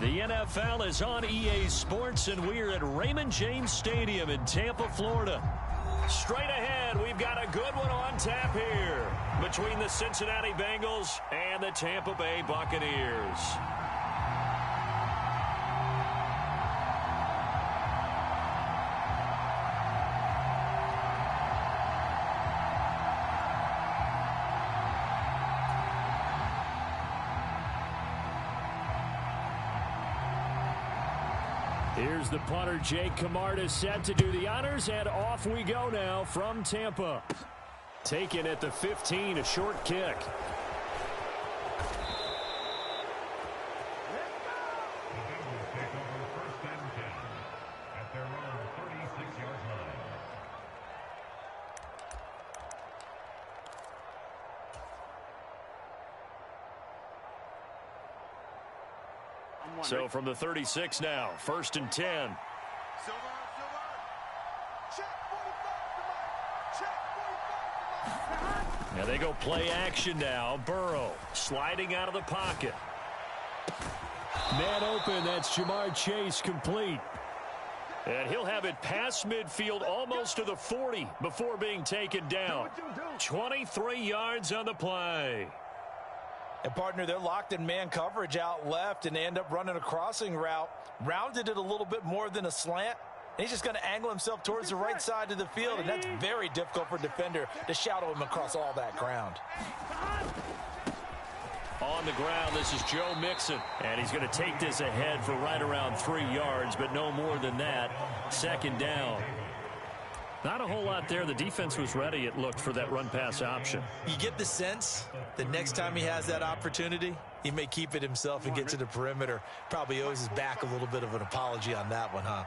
The NFL is on EA Sports, and we're at Raymond James Stadium in Tampa, Florida. Straight ahead, we've got a good one on tap here between the Cincinnati Bengals and the Tampa Bay Buccaneers. Here's the punter, Jake Camarda, set to do the honors, and off we go now from Tampa. Taken at the 15, a short kick. So from the 36 now, 1st and 10. Now they go play action now. Burrow sliding out of the pocket. Man open, that's Jamar Chase, complete. And he'll have it past midfield almost to the 40 before being taken down. 23 yards on the play. And, partner, they're locked in man coverage out left, and they end up running a crossing route. Rounded it a little bit more than a slant. And he's just going to angle himself towards the right side of the field, and that's very difficult for a defender to shadow him across all that ground. On the ground, this is Joe Mixon, and he's going to take this ahead for right around 3 yards, but no more than that. 2nd down. Not a whole lot there. The defense was ready, it looked, for that run-pass option. You get the sense that next time he has that opportunity, he may keep it himself and get to the perimeter. Probably owes his back a little bit of an apology on that one, huh?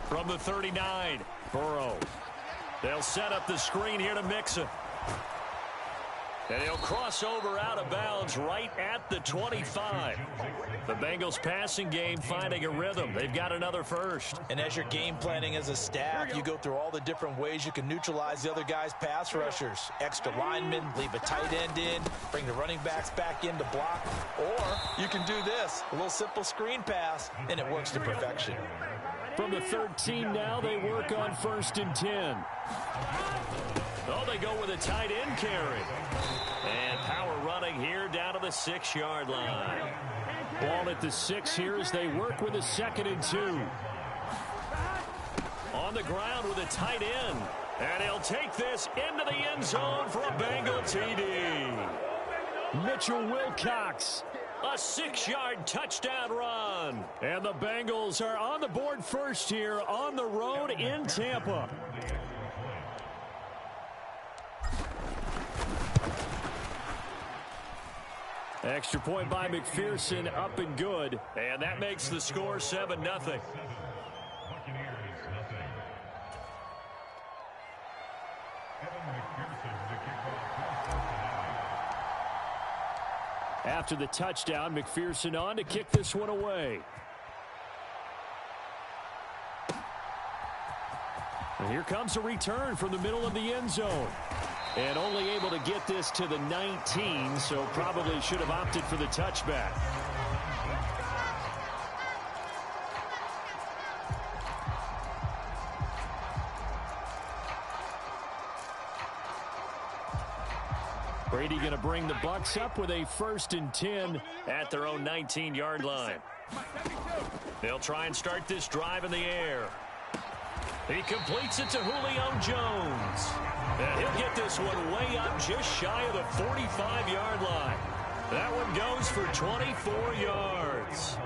From the 39, Burrow. They'll set up the screen here to Mixon. And he'll cross over out of bounds right at the 25. The Bengals passing game finding a rhythm. They've got another first. And as you're game planning as a staff, you go through all the different ways you can neutralize the other guy's pass rushers. Extra linemen, leave a tight end in, bring the running backs back in to block. Or you can do this, a little simple screen pass, and it works to perfection. From the 13 now, they work on 1st and 10. Oh, they go with a tight end carry. And power running here down to the 6-yard line. Ball at the 6 here as they work with a 2nd and 2. On the ground with a tight end. And he'll take this into the end zone for a Bengal TD. Mitchell Wilcox. A 6-yard touchdown run. And the Bengals are on the board first here on the road in Tampa. Extra point by McPherson, up and good. And that makes the score 7-0. After the touchdown, McPherson on to kick this one away. And here comes a return from the middle of the end zone. And only able to get this to the 19, so probably should have opted for the touchback. Brady going to bring the Bucs up with a 1st and 10 at their own 19-yard line. They'll try and start this drive in the air. He completes it to Julio Jones. And he'll get this one way up just shy of the 45-yard line. That one goes for 24 yards.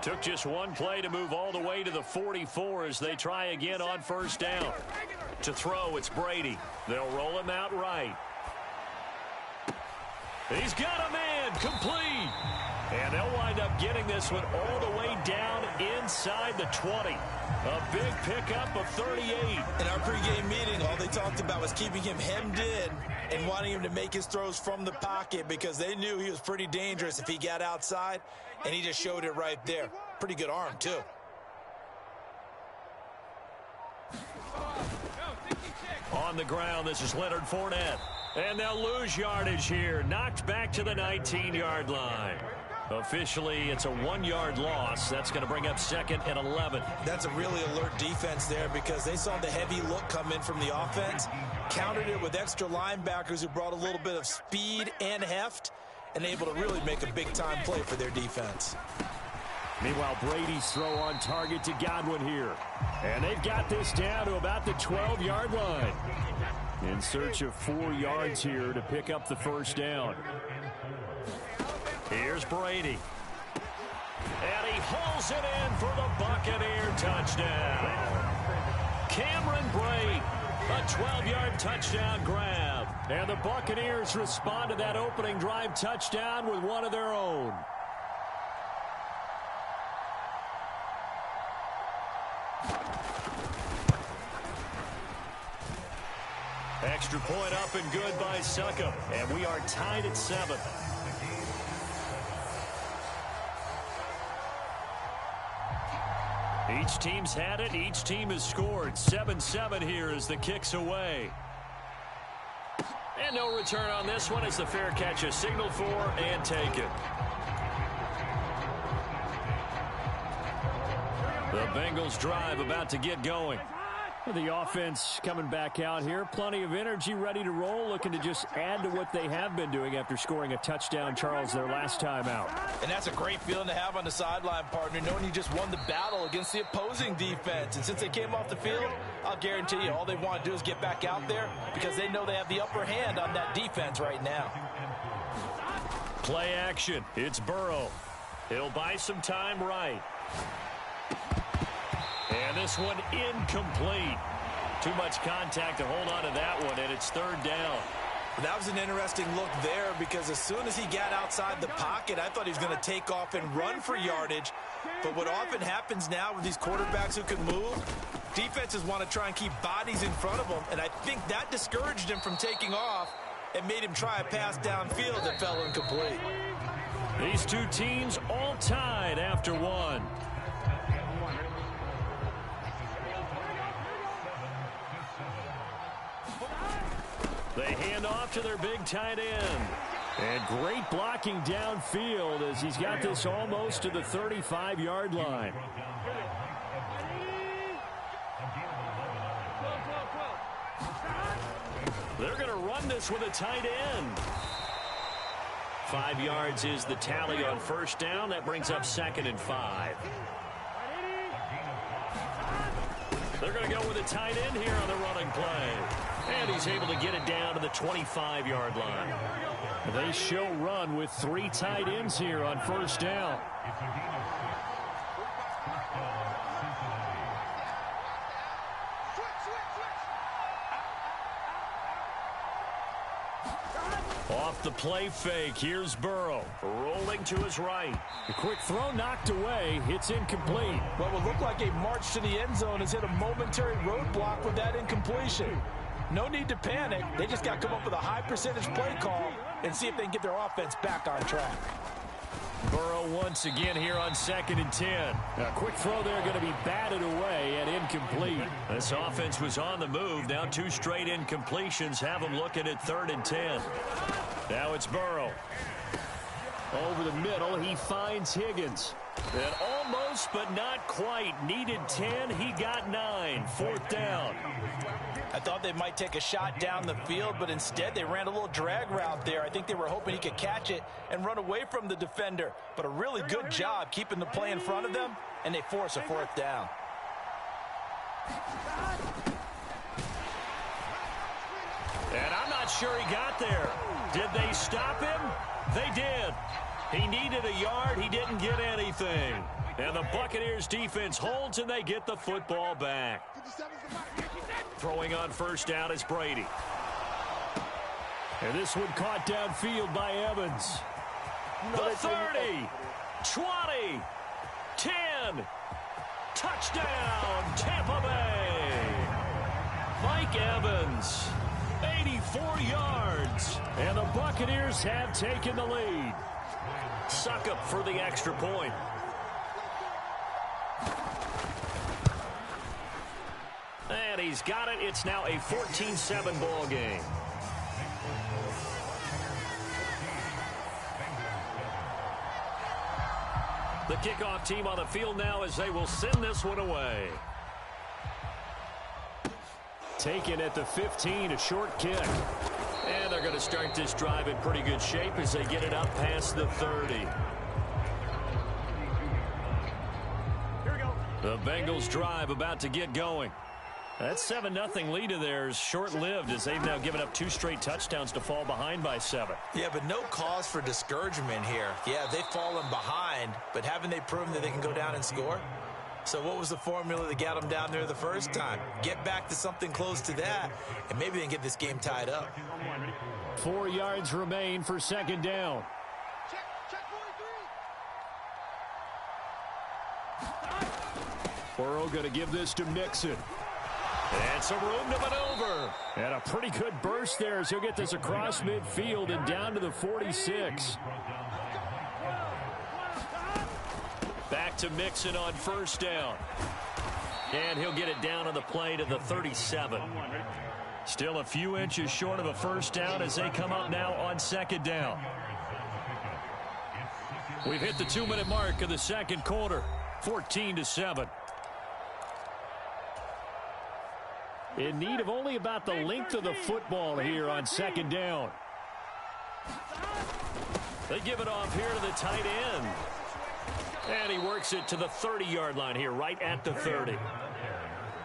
Took just one play to move all the way to the 44 as they try again on 1st down. To throw, it's Brady. They'll roll him out right. He's got a man, complete. And they'll wind up getting this one all the way down inside the 20. A big pickup of 38. In our pregame meeting, all they talked about was keeping him hemmed in and wanting him to make his throws from the pocket because they knew he was pretty dangerous if he got outside, and he just showed it right there. Pretty good arm, too. On the ground, this is Leonard Fournette. And they'll lose yardage here. Knocked back to the 19-yard line. Officially, it's a 1-yard loss. That's going to bring up 2nd and 11. That's a really alert defense there because they saw the heavy look come in from the offense, countered it with extra linebackers who brought a little bit of speed and heft, and able to really make a big-time play for their defense. Meanwhile, Brady's throw on target to Godwin here. And they've got this down to about the 12-yard line. In search of 4 yards here to pick up the first down. Here's Brady. And he hauls it in for the Buccaneer touchdown. Cameron Brate, a 12-yard touchdown grab. And the Buccaneers respond to that opening drive touchdown with one of their own. Extra point up and good by Succop. And we are tied at 7. Each team's had it. Each team has scored. 7-7 here as the kick's away. And no return on this one as the fair catch is signaled for and taken. The Bengals drive about to get going. The offense coming back out here. Plenty of energy, ready to roll, looking to just add to what they have been doing after scoring a touchdown, Charles, their last time out. And that's a great feeling to have on the sideline, partner, knowing you just won the battle against the opposing defense. And since they came off the field, I'll guarantee you all they want to do is get back out there because they know they have the upper hand on that defense right now. Play action. It's Burrow. He'll buy some time right. And this one incomplete. Too much contact to hold on to that one, and it's 3rd down. That was an interesting look there because as soon as he got outside the pocket, I thought he was going to take off and run for yardage. But what often happens now with these quarterbacks who can move, defenses want to try and keep bodies in front of them, and I think that discouraged him from taking off and made him try a pass downfield that fell incomplete. These two teams all tied after one. They hand off to their big tight end. And great blocking downfield as he's got this almost to the 35-yard line. They're going to run this with a tight end. 5 yards is the tally on first down. That brings up 2nd and 5. They're going to go with a tight end here on the running play. And he's able to get it down to the 25-yard line. They show run with 3 tight ends here on first down. Off the play fake, here's Burrow, rolling to his right. A quick throw knocked away, it's incomplete. What would look like a march to the end zone has hit a momentary roadblock with that incompletion. No need to panic. They just got to come up with a high percentage play call and see if they can get their offense back on track. Burrow once again here on 2nd and 10. A quick throw there going to be batted away and incomplete. This offense was on the move. Now 2 straight incompletions have them looking at 3rd and 10. Now it's Burrow. Over the middle, he finds Higgins. And almost, but not quite. Needed 10, he got 9. 4th down. I thought they might take a shot down the field, but instead they ran a little drag route there. I think they were hoping he could catch it and run away from the defender. But a really good job keeping the play in front of them, and they force a 4th down. And I'm not sure he got there. Did they stop him? They did. He needed a yard. He didn't get anything. And the Buccaneers defense holds, and they get the football back. Throwing on first down is Brady. And this one caught downfield by Evans. The 30, 20, 10. Touchdown, Tampa Bay. Mike Evans, 84 yards. And the Buccaneers have taken the lead. Succop for the extra point. And he's got it. It's now a 14-7 ball game. The kickoff team on the field now as they will send this one away. Taken at the 15, a short kick. And they're going to start this drive in pretty good shape as they get it up past the 30. Here we go. The Bengals drive about to get going. That 7-0 lead of theirs short-lived as they've now given up 2 straight touchdowns to fall behind by 7. Yeah, but no cause for discouragement here. Yeah, they've fallen behind, but haven't they proven that they can go down and score? So what was the formula that got them down there the first time? Get back to something close to that, and maybe they can get this game tied up. 4 yards remain for second down. Burrow going to give this to Mixon. And some room to maneuver. And a pretty good burst there as he'll get this across midfield and down to the 46. Back to Mixon on first down. And he'll get it down on the play to the 37. Still a few inches short of a first down as they come up now on second down. We've hit the 2-minute mark of the second quarter. 14-7. In need of only about the length of the football here on second down. They give it off here to the tight end. And he works it to the 30-yard line here, right at the 30.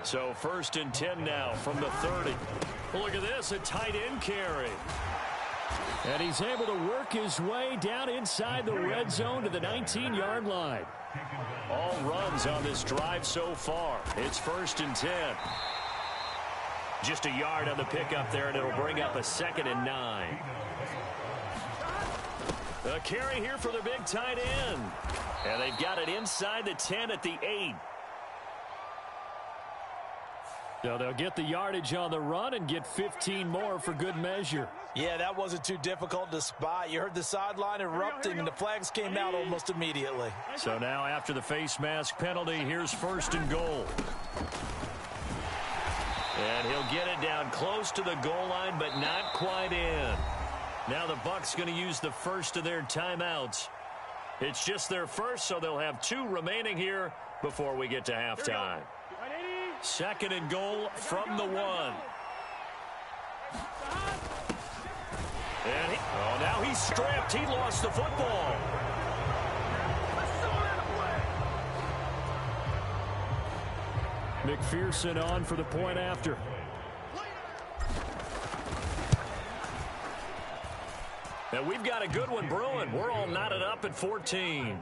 So 1st and 10 now from the 30. Look at this, a tight end carry. And he's able to work his way down inside the red zone to the 19-yard line. All runs on this drive so far. It's 1st and 10. Just a yard on the pickup there, and it'll bring up a 2nd and 9. A carry here for the big tight end. And they've got it inside the 10 at the 8. So they'll get the yardage on the run and get 15 more for good measure. Yeah, that wasn't too difficult to spot. You heard the sideline erupting, and the flags came out almost immediately. So now after the face mask penalty, here's 1st and goal. And he'll get it down close to the goal line, but not quite in. Now the Bucs going to use the first of their timeouts. It's just their first, so they'll have 2 remaining here before we get to halftime. 2nd and goal from the 1. And now he's stripped. He lost the football. McPherson on for the point after. And we've got a good one brewing. We're all knotted up at 14.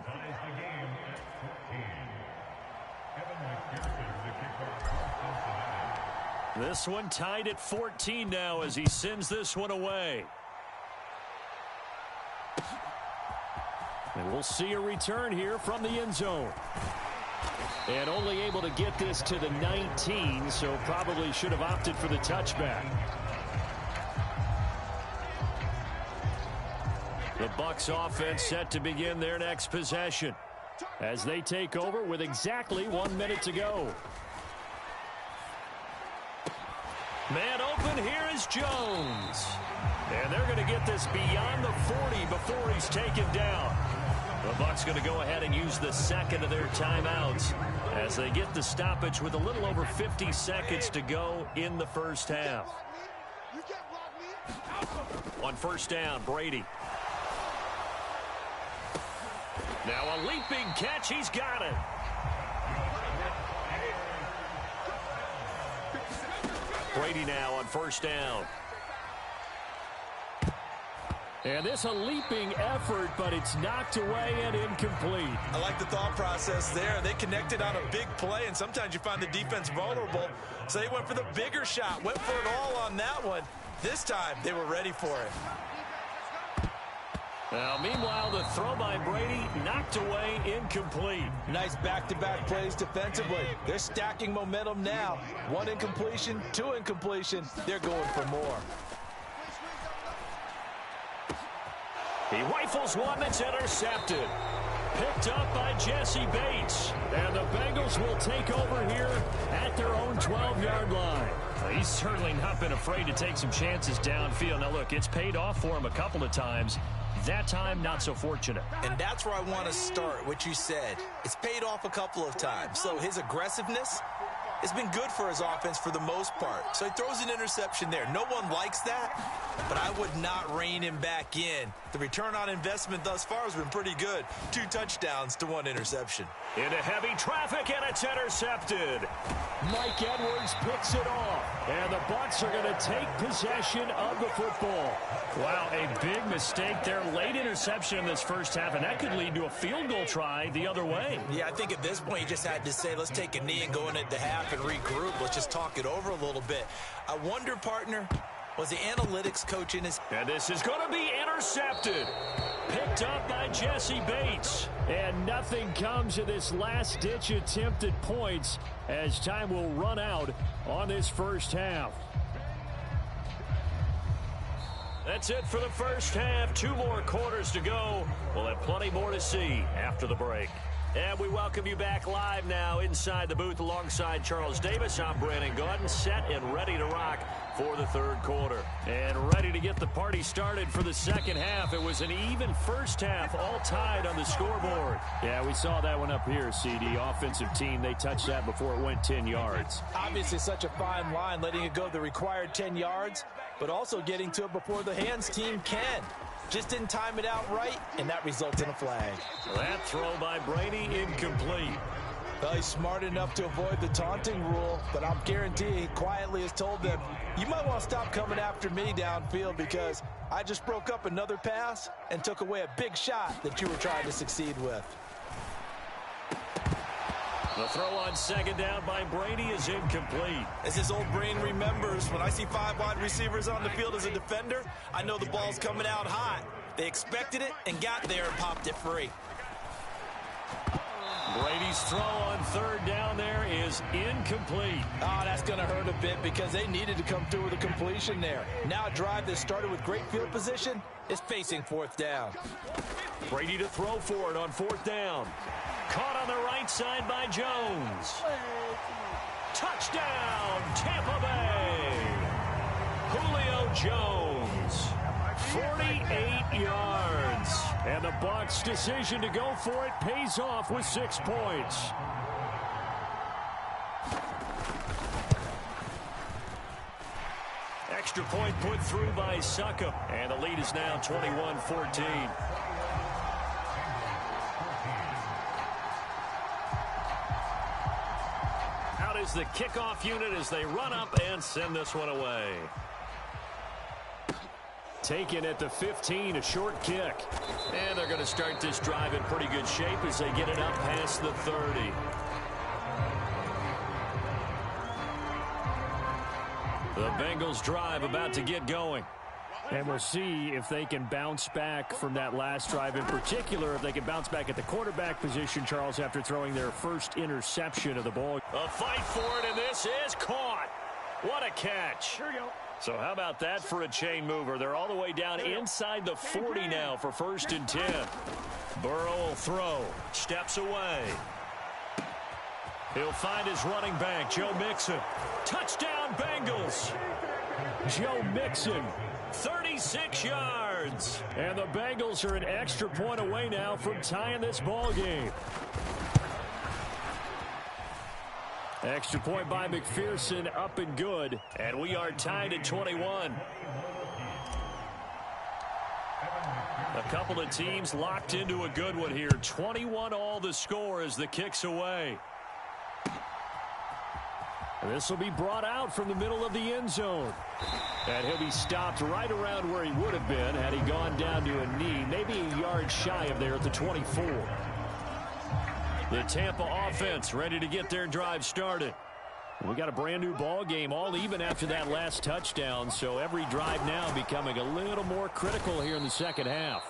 This one tied at 14 now as he sends this one away. And we'll see a return here from the end zone. And only able to get this to the 19, so probably should have opted for the touchback. The Bucs offense set to begin their next possession as they take over with exactly 1 minute to go. Man open, here is Jones. And they're going to get this beyond the 40 before he's taken down. The Bucs going to go ahead and use the 2nd of their timeouts as they get the stoppage with a little over 50 seconds to go in the first half. On first down, Brady. Now a leaping catch, he's got it. Brady now on first down. And this a leaping effort, but it's knocked away and incomplete. I like the thought process there. They connected on a big play, and sometimes you find the defense vulnerable. So they went for the bigger shot, went for it all on that one. This time, they were ready for it. Now, meanwhile, the throw by Brady knocked away, incomplete. Nice back-to-back plays defensively. They're stacking momentum now. 1 incompletion, 2 incompletion. They're going for more. He rifles one that's intercepted. Picked up by Jesse Bates. And the Bengals will take over here at their own 12-yard line. He's certainly not been afraid to take some chances downfield. Now, look, it's paid off for him a couple of times. That time, not so fortunate. And that's where I want to start, what you said. It's paid off a couple of times. So his aggressiveness has been good for his offense for the most part. So he throws an interception there. No one likes that, but I would not rein him back in. The return on investment thus far has been pretty good. 2 touchdowns to 1 interception. Into heavy traffic, and it's intercepted. Mike Edwards picks it off, and the Bucs are going to take possession of the football. Wow, a big mistake there. Late interception in this first half, and that could lead to a field goal try the other way. Yeah, I think at this point you just had to say, let's take a knee and go into half and regroup. Let's just talk it over a little bit. I wonder, partner, was the analytics coach in his... And this is going to be intercepted. Picked up by Jesse Bates. And nothing comes of this last-ditch attempt at points as time will run out on this first half. That's it for the first half. 2 more quarters to go. We'll have plenty more to see after the break. And we welcome you back live now inside the booth alongside Charles Davis. I'm BrianAkaDaddyB, set and ready to rock for the third quarter. And ready to get the party started for the second half. It was an even first half, all tied on the scoreboard. Yeah, we saw that one up here, CD. Offensive team, they touched that before it went 10 yards. Obviously such a fine line, letting it go the required 10 yards, but also getting to it before the hands team can. Just didn't time it out right, and that results in a flag. That throw by Brady incomplete. Well, he's smart enough to avoid the taunting rule, but I'll guarantee he quietly has told them, you might want to stop coming after me downfield because I just broke up another pass and took away a big shot that you were trying to succeed with. The throw on second down by Brady is incomplete. As his old brain remembers, when I see 5 wide receivers on the field as a defender, I know the ball's coming out hot. They expected it and got there and popped it free. Brady's throw on third down there is incomplete. Oh, that's going to hurt a bit because they needed to come through with a completion there. Now a drive that started with great field position is facing 4th down. Brady to throw for it on 4th down. Caught on the right side by Jones. Touchdown, Tampa Bay. Julio Jones, 48 yards. And the Bucs' decision to go for it pays off with 6 points. Extra point put through by Succop. And the lead is now 21-14. Is the kickoff unit as they run up and send this one away. Taken at the 15, a short kick. And they're going to start this drive in pretty good shape as they get it up past the 30. The Bengals drive about to get going. And we'll see if they can bounce back from that last drive in particular, if they can bounce back at the quarterback position, Charles, after throwing their first interception of the ball. A fight for it, and this is caught. What a catch. Here we go. So how about that for a chain mover? They're all the way down inside the 40 now for 1st and 10. Burrow will throw. Steps away. He'll find his running back, Joe Mixon. Touchdown, Bengals. Joe Mixon. 36 yards. And the Bengals are an extra point away now from tying this ball game. Extra point by McPherson, up and good. And we are tied at 21. A couple of teams locked into a good one here. 21 all the score as the kick's away. This will be brought out from the middle of the end zone. And he'll be stopped right around where he would have been had he gone down to a knee, maybe a yard shy of there at the 24. The Tampa offense ready to get their drive started. We got a brand new ball game, all even after that last touchdown, so every drive now becoming a little more critical here in the second half.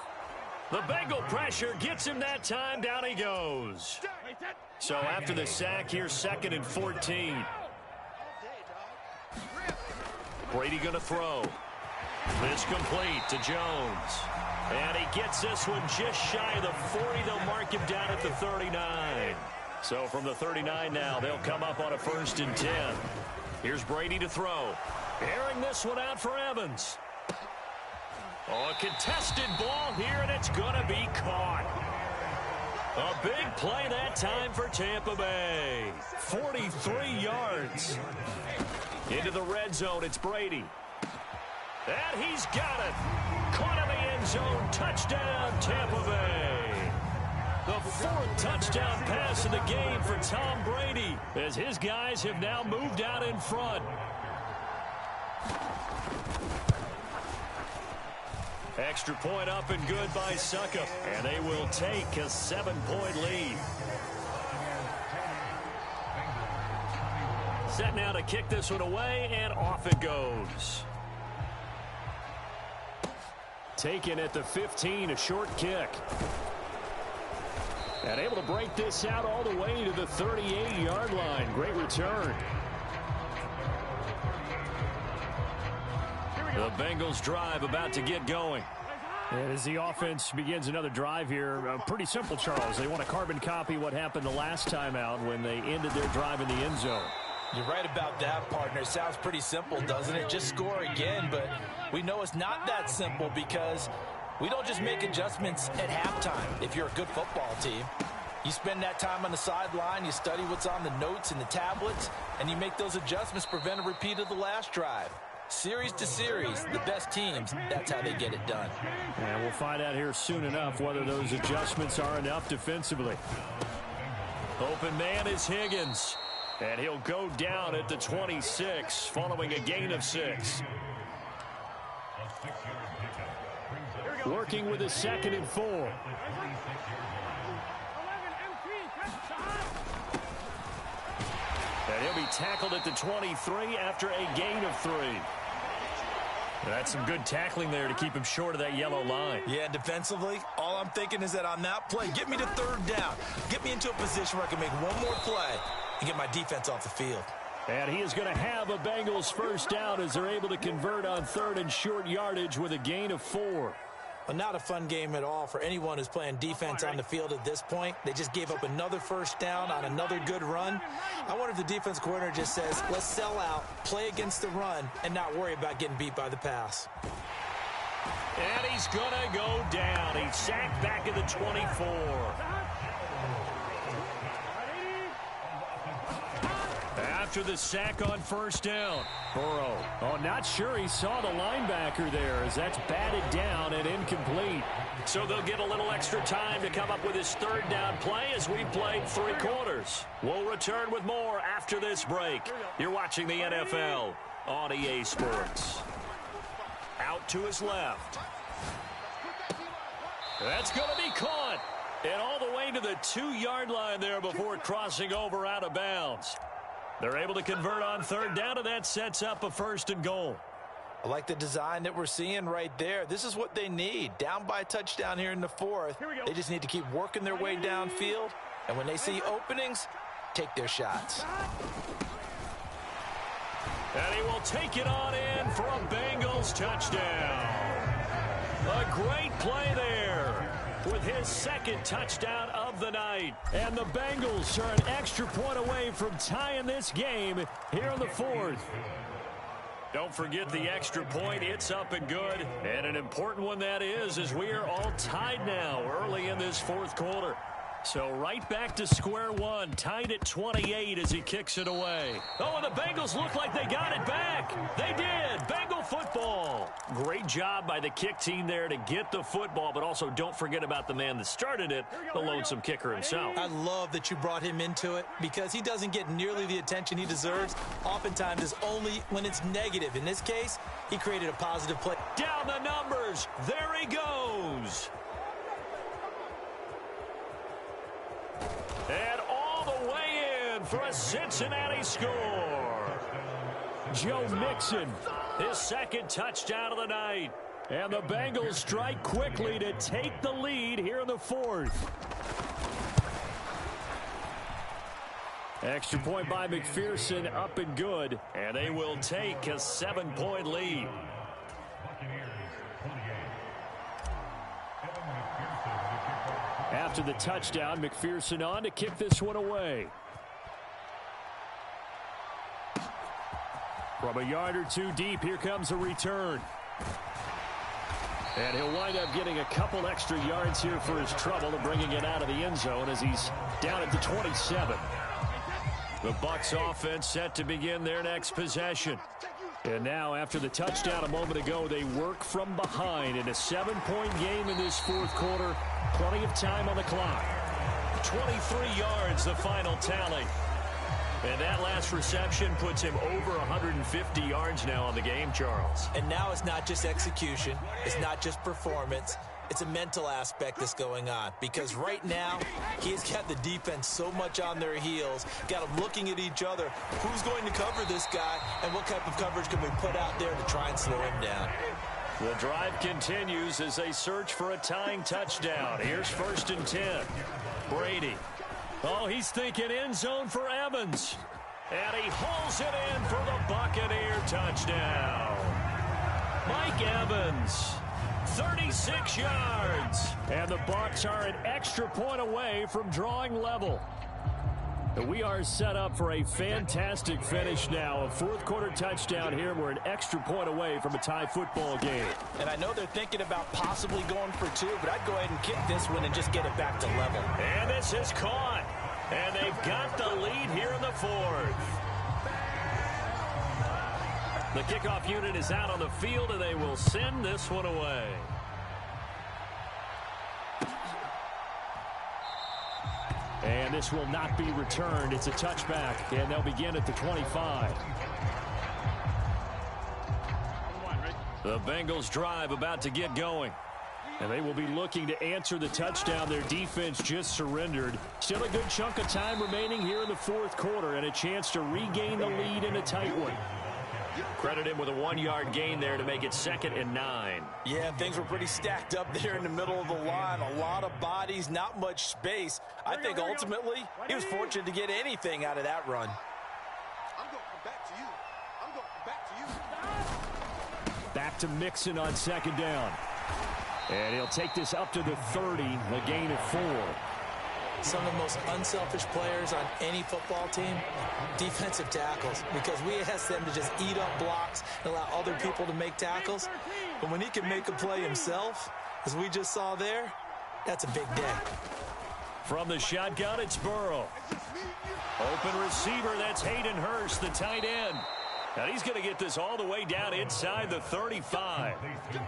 The Bengal pressure gets him that time. Down he goes. So after the sack, here's 2nd and 14. Brady going to throw. This complete to Jones. And he gets this one just shy of the 40. They'll mark him down at the 39. So from the 39 now, they'll come up on a 1st and 10. Here's Brady to throw. Airing this one out for Evans. Oh, a contested ball here, and it's going to be caught. A big play that time for Tampa Bay. 43 yards. Into the red zone, it's Brady. And he's got it. Caught in the end zone. Touchdown, Tampa Bay. The fourth touchdown pass of the game for Tom Brady, as his guys have now moved out in front. Extra point up and good by Suckup, and they will take a 7-point lead. Set now to kick this one away, and off it goes. Taken at the 15, a short kick. And able to break this out all the way to the 38-yard line. Great return. The Bengals drive about to get going. And as the offense begins another drive here, pretty simple, Charles. They want to carbon copy what happened the last time out when they ended their drive in the end zone. You're right about that, partner. It sounds pretty simple, doesn't it? Just score again, but we know it's not that simple because we don't just make adjustments at halftime if you're a good football team. You spend that time on the sideline, you study what's on the notes and the tablets, and you make those adjustments, prevent a repeat of the last drive. Series to series, the best teams, that's how they get it done. And we'll find out here soon enough whether those adjustments are enough defensively. Open man is Higgins. And he'll go down at the 26 following a gain of 6. Working with a 2nd and 4. And he'll be tackled at the 23 after a gain of 3. That's some good tackling there to keep him short of that yellow line. Yeah, defensively, all I'm thinking is that on that play, get me to 3rd down. Get me into a position where I can make one more play and get my defense off the field. And he is going to have a Bengals first down as they're able to convert on 3rd and short yardage with a gain of 4. Well, not a fun game at all for anyone who's playing defense on the field at this point. They just gave up another first down on another good run. I wonder if the defense coordinator just says, let's sell out, play against the run, and not worry about getting beat by the pass. And he's going to go down. He's sacked back at the 24. After the sack on first down, Burrow. Oh, not sure he saw the linebacker there as that's batted down and incomplete. So they'll get a little extra time to come up with his 3rd down play as we played 3 quarters. We'll return with more after this break. You're watching the NFL on EA Sports. Out to his left. That's going to be caught. And all the way to the 2-yard line there before crossing over out of bounds. They're able to convert on 3rd down, and that sets up a 1st and goal. I like the design that we're seeing right there. This is what they need. Down by a touchdown here in the 4th. They just need to keep working their way downfield. And when they see openings, take their shots. And he will take it on in for a Bengals touchdown. A great play there with his 2nd touchdown of the night. And the Bengals are an extra point away from tying this game here in the 4th. Don't forget the extra point. It's up and good. And an important one that is, as we are all tied now early in this 4th quarter. So right back to square one, tied at 28 as he kicks it away. Oh, and the Bengals look like they got it back. They did. Bengal football. Great job by the kick team there to get the football, but also don't forget about the man that started it, the lonesome kicker himself. I love that you brought him into it because he doesn't get nearly the attention he deserves. Oftentimes it's only when it's negative. In this case, he created a positive play. Down the numbers. There he goes. And all the way in for a Cincinnati score. Joe Mixon, his 2nd touchdown of the night. And the Bengals strike quickly to take the lead here in the 4th. Extra point by McPherson, up and good. And they will take a 7-point lead. After the touchdown, McPherson on to kick this one away. From a yard or 2 deep, here comes a return. And he'll wind up getting a couple extra yards here for his trouble and bringing it out of the end zone as he's down at the 27. The Bucs offense set to begin their next possession. And now, after the touchdown a moment ago, they work from behind in a 7-point game in this fourth quarter. Plenty of time on the clock. 23 yards, the final tally. And that last reception puts him over 150 yards now on the game, Charles. And now it's not just execution. It's not just performance. It's a mental aspect that's going on. Because right now, he's got the defense so much on their heels, got them looking at each other. Who's going to cover this guy, and what type of coverage can we put out there to try and slow him down? The drive continues as they search for a tying touchdown. Here's 1st and 10. Brady. Oh, he's thinking end zone for Evans. And he hauls it in for the Buccaneer touchdown. Mike Evans, 36 yards. And the Bucs are an extra point away from drawing level. We are set up for a fantastic finish now. A fourth quarter touchdown here. We're an extra point away from a tie football game. And I know they're thinking about possibly going for 2, but I'd go ahead and kick this one and just get it back to level. And this is caught. And they've got the lead here in the fourth. The kickoff unit is out on the field, and they will send this one away. And this will not be returned. It's a touchback, and they'll begin at the 25. The Bengals drive about to get going. And they will be looking to answer the touchdown their defense just surrendered. Still a good chunk of time remaining here in the fourth quarter and a chance to regain the lead in a tight one. Credit him with a 1-yard gain there to make it 2nd and 9. Yeah, things were pretty stacked up there in the middle of the line. A lot of bodies, not much space. I think ultimately he was fortunate to get anything out of that run. I'm going back to you. I'm going back to you. Back to Mixon on 2nd down. And he'll take this up to the 30, a gain of 4. Some of the most unselfish players on any football team, defensive tackles, because we ask them to just eat up blocks and allow other people to make tackles. But when he can make a play himself, as we just saw there, that's a big day. From the shotgun, it's Burrow. Open receiver, that's Hayden Hurst, the tight end. And he's going to get this all the way down inside the 35.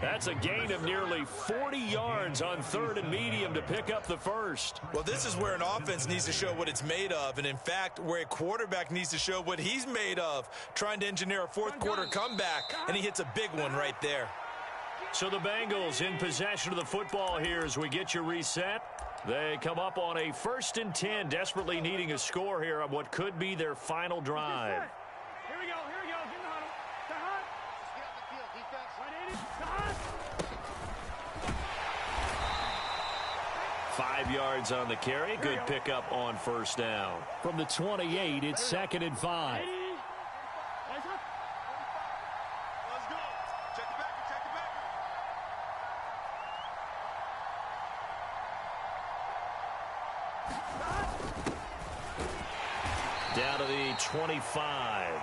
That's a gain of nearly 40 yards on 3rd and medium to pick up the first. Well, this is where an offense needs to show what it's made of. And, in fact, where a quarterback needs to show what he's made of, trying to engineer a fourth quarter comeback. And he hits a big one right there. So the Bengals in possession of the football here as we get you reset. They come up on a 1st and 10, desperately needing a score here on what could be their final drive. Here we go. Get in the huddle. The hunt. Get off the field, defense. 180. The hunt. 5 yards on the carry. Good pickup on 1st down. From the 28, it's 2nd and 5. Let's go. Check the back. Down to the 25.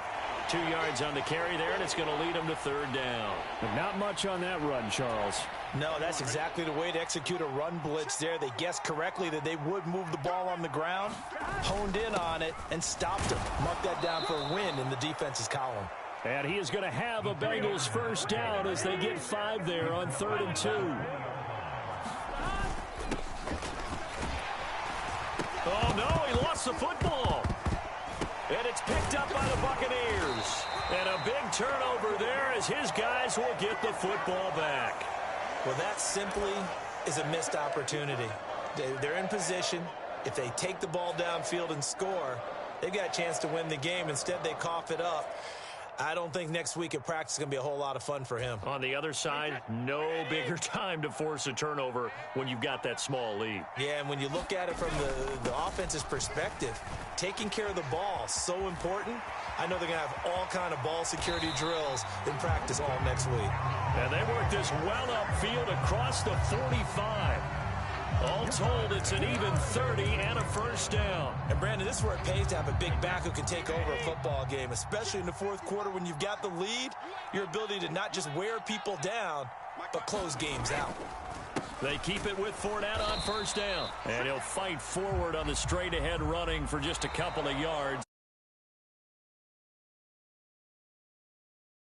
2 yards on the carry there, and it's going to lead them to 3rd down. But not much on that run, Charles. No, that's exactly the way to execute a run blitz there. They guessed correctly that they would move the ball on the ground, honed in on it, and stopped him. Mark that down for a win in the defense's column. And he is going to have a Bengals 1st down as they get 5 there on 3rd and 2. Oh, no, he lost the football. And it's picked up by the Buccaneers. And a big turnover there as his guys will get the football back. Well, that simply is a missed opportunity. They're in position. If they take the ball downfield and score, they've got a chance to win the game. Instead, they cough it up. I don't think next week at practice is going to be a whole lot of fun for him. On the other side, no bigger time to force a turnover when you've got that small lead. Yeah, and when you look at it from the offense's perspective, taking care of the ball, so important. I know they're going to have all kind of ball security drills in practice all next week. And they work this well upfield across the 45. All told, it's an even 30 and a 1st down. And, Brandon, this is where it pays to have a big back who can take over a football game, especially in the fourth quarter when you've got the lead. Your ability to not just wear people down, but close games out. They keep it with Fournette on first down. And he'll fight forward on the straight-ahead running for just a couple of yards.